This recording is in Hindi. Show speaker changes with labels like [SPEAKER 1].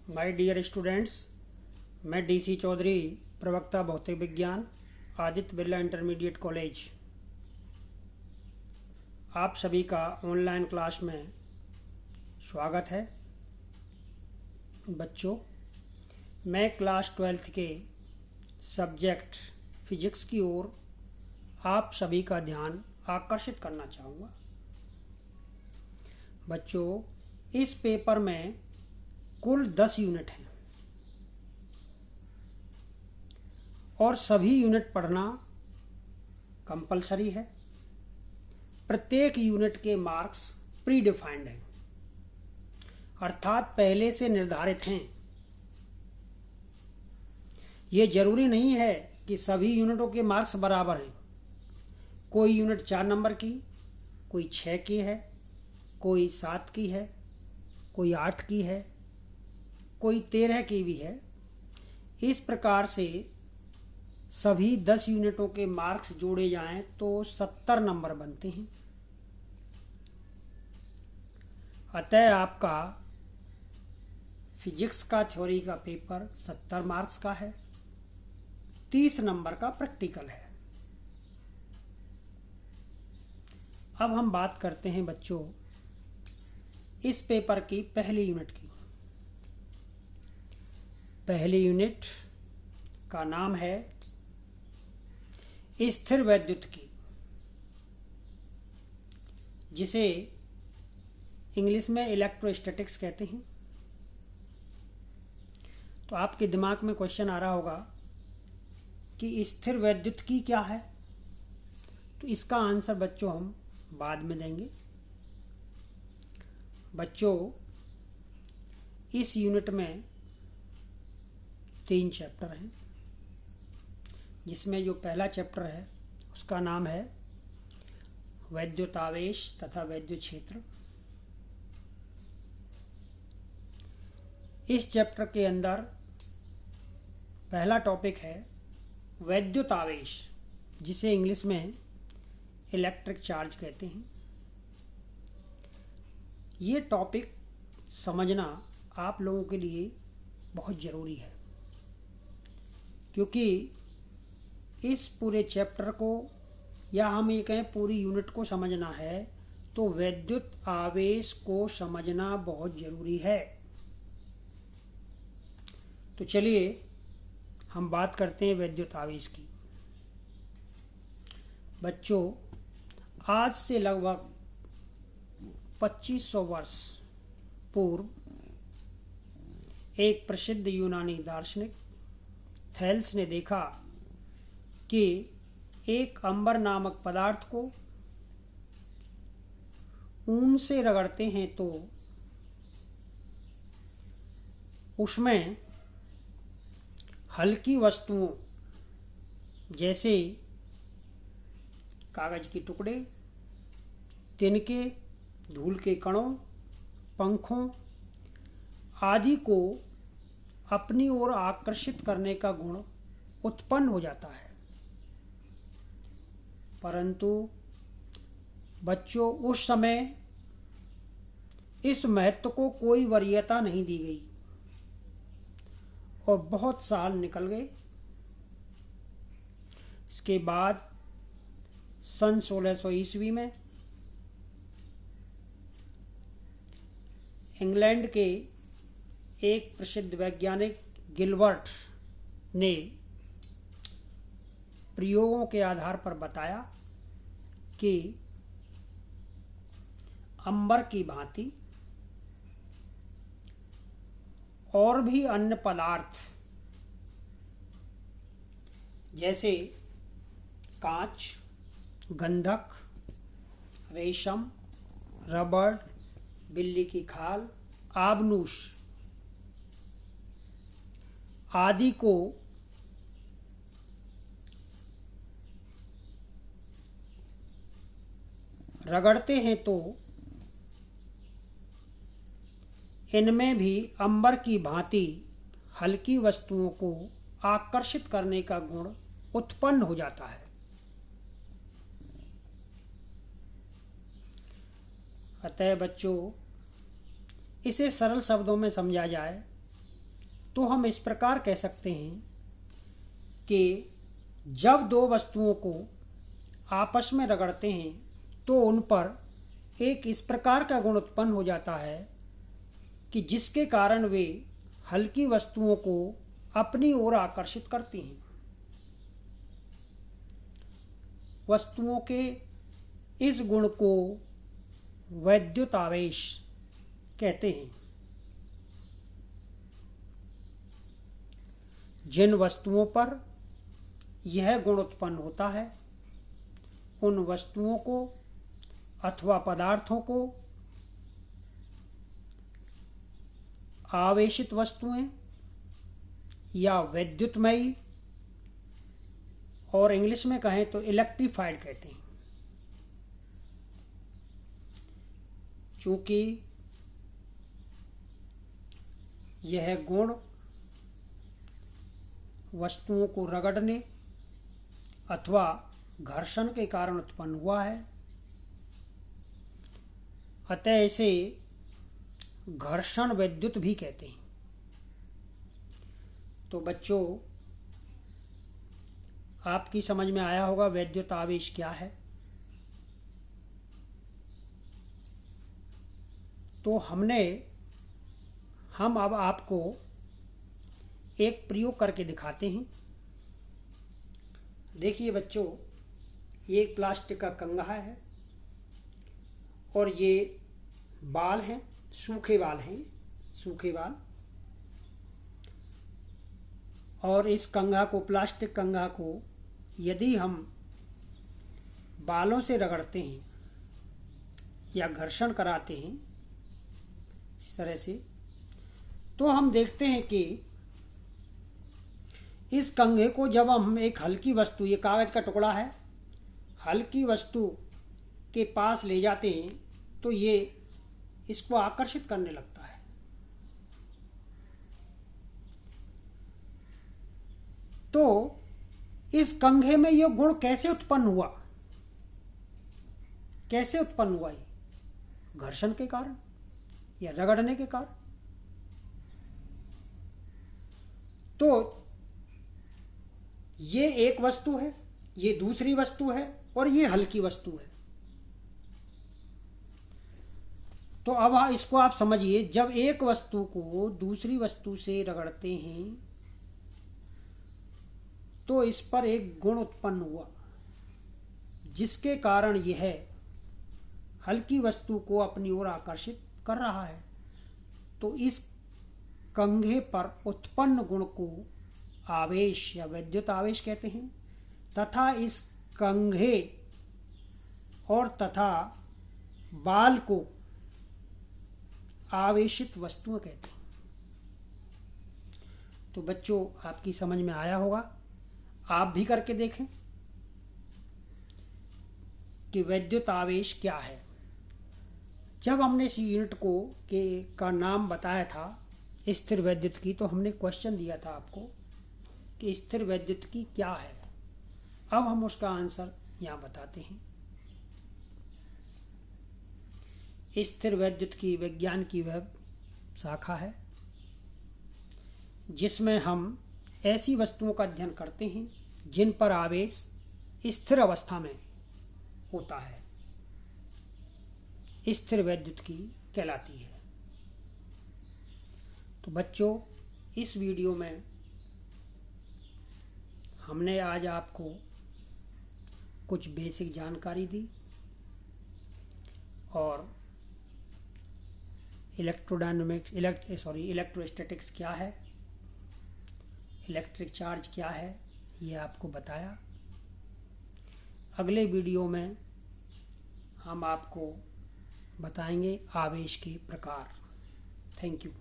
[SPEAKER 1] माय डियर स्टूडेंट्स, मैं डीसी चौधरी, प्रवक्ता भौतिक विज्ञान, आदित्य बिरला इंटरमीडिएट कॉलेज, आप सभी का ऑनलाइन क्लास में स्वागत है। बच्चों, मैं क्लास 12th के सब्जेक्ट फिजिक्स की ओर आप सभी का ध्यान आकर्षित करना चाहूँगा। बच्चों, इस पेपर में कुल 10 यूनिट हैं और सभी यूनिट पढ़ना कंपलसरी है। प्रत्येक यूनिट के मार्क्स प्री डिफाइंड हैं, अर्थात पहले से निर्धारित हैं। ये जरूरी नहीं है कि सभी यूनिटों के मार्क्स बराबर हैं। कोई यूनिट 4 नंबर की, कोई 6 की है, कोई 7 की है, कोई 8 की है, कोई 13 की भी है। इस प्रकार से सभी 10 यूनिटों के मार्क्स जोड़े जाएं तो 70 नंबर बनते हैं। अतः आपका फिजिक्स का थ्योरी का पेपर 70 मार्क्स का है, 30 नंबर का प्रैक्टिकल है। अब हम बात करते हैं बच्चों इस पेपर की पहली यूनिट की। पहली यूनिट का नाम है स्थिर वैद्युत की, जिसे इंग्लिश में इलेक्ट्रोस्टैटिक्स कहते हैं। तो आपके दिमाग में क्वेश्चन आ रहा होगा कि स्थिर वैद्युत की क्या है। तो इसका आंसर बच्चों हम बाद में देंगे। बच्चों, इस यूनिट में 3 चैप्टर हैं, जिसमें जो पहला चैप्टर है उसका नाम है वैद्युतावेश तथा वैद्युत क्षेत्र। इस चैप्टर के अंदर पहला टॉपिक है वैद्युत आवेश, जिसे इंग्लिश में इलेक्ट्रिक चार्ज कहते हैं। ये टॉपिक समझना आप लोगों के लिए बहुत ज़रूरी है, क्योंकि इस पूरे चैप्टर को, या हम ये कहें पूरी यूनिट को समझना है तो वैद्युत आवेश को समझना बहुत ज़रूरी है। तो चलिए हम बात करते हैं वैद्युत आवेश की। बच्चों, आज से लगभग 2500 वर्ष पूर्व एक प्रसिद्ध यूनानी दार्शनिक थैल्स ने देखा कि एक अंबर नामक पदार्थ को ऊन से रगड़ते हैं तो उसमें हल्की वस्तुओं जैसे कागज के टुकड़े, तिनके, धूल के कणों, पंखों आदि को अपनी ओर आकर्षित करने का गुण उत्पन्न हो जाता है। परंतु बच्चों, उस समय इस महत्व को कोई वरीयता नहीं दी गई और बहुत साल निकल गए। इसके बाद सन 1600 ईस्वी में इंग्लैंड के एक प्रसिद्ध वैज्ञानिक गिलबर्ट ने प्रयोगों के आधार पर बताया कि अंबर की भांति और भी अन्य पदार्थ जैसे कांच, गंधक, रेशम, रबड़, बिल्ली की खाल, आबनूस आदि को रगड़ते हैं तो इनमें भी अंबर की भांति हल्की वस्तुओं को आकर्षित करने का गुण उत्पन्न हो जाता है। अतः बच्चों, इसे सरल शब्दों में समझा जाए तो हम इस प्रकार कह सकते हैं कि जब दो वस्तुओं को आपस में रगड़ते हैं तो उन पर एक इस प्रकार का गुण उत्पन्न हो जाता है कि जिसके कारण वे हल्की वस्तुओं को अपनी ओर आकर्षित करती हैं। वस्तुओं के इस गुण को वैद्युत आवेश कहते हैं। जिन वस्तुओं पर यह गुण उत्पन्न होता है उन वस्तुओं को अथवा पदार्थों को आवेशित वस्तुएं या वैद्युतमयी, और इंग्लिश में कहें तो इलेक्ट्रीफाइड कहते हैं। चूंकि यह गुण वस्तुओं को रगड़ने अथवा घर्षण के कारण उत्पन्न हुआ है, अतः इसे घर्षण वैद्युत भी कहते हैं। तो बच्चों, आपकी समझ में आया होगा वैद्युत आवेश क्या है। तो हम अब आपको एक प्रयोग करके दिखाते हैं। देखिए बच्चों, ये एक प्लास्टिक का कंघा है और ये बाल हैं, सूखे बाल हैं, सूखे बाल। और इस कंघा को, प्लास्टिक कंघा को यदि हम बालों से रगड़ते हैं या घर्षण कराते हैं इस तरह से, तो हम देखते हैं कि इस कंघे को जब हम एक हल्की वस्तु, ये कागज का टुकड़ा है, हल्की वस्तु के पास ले जाते हैं तो ये इसको आकर्षित करने लगता है। तो इस कंघे में यह गुण कैसे उत्पन्न हुआ? कैसे उत्पन्न हुआ? ये घर्षण के कारण या रगड़ने के कारण। तो ये एक वस्तु है, ये दूसरी वस्तु है और ये हल्की वस्तु है। तो अब इसको आप समझिए, जब एक वस्तु को दूसरी वस्तु से रगड़ते हैं तो इस पर एक गुण उत्पन्न हुआ जिसके कारण यह हल्की वस्तु को अपनी ओर आकर्षित कर रहा है। तो इस कंघे पर उत्पन्न गुण को आवेश या वैद्युत आवेश कहते हैं, तथा इस कंघे और तथा बाल को आवेशित वस्तुएं कहते हैं। तो बच्चों, आपकी समझ में आया होगा। आप भी करके देखें कि वैद्युत आवेश क्या है। जब हमने इस यूनिट का नाम बताया था स्थिर वैद्युत की, तो हमने क्वेश्चन दिया था आपको कि स्थिर वैद्युत की क्या है। अब हम उसका आंसर यहां बताते हैं। स्थिर वैद्युत की विज्ञान की वह शाखा है जिसमें हम ऐसी वस्तुओं का अध्ययन करते हैं जिन पर आवेश स्थिर अवस्था में होता है। स्थिर वैद्युत की कहलाती है। तो बच्चों, इस वीडियो में हमने आज आपको कुछ बेसिक जानकारी दी और इलेक्ट्रोस्टैटिक्स क्या है, इलेक्ट्रिक चार्ज क्या है, ये आपको बताया। अगले वीडियो में हम आपको बताएंगे आवेश के प्रकार। Thank you.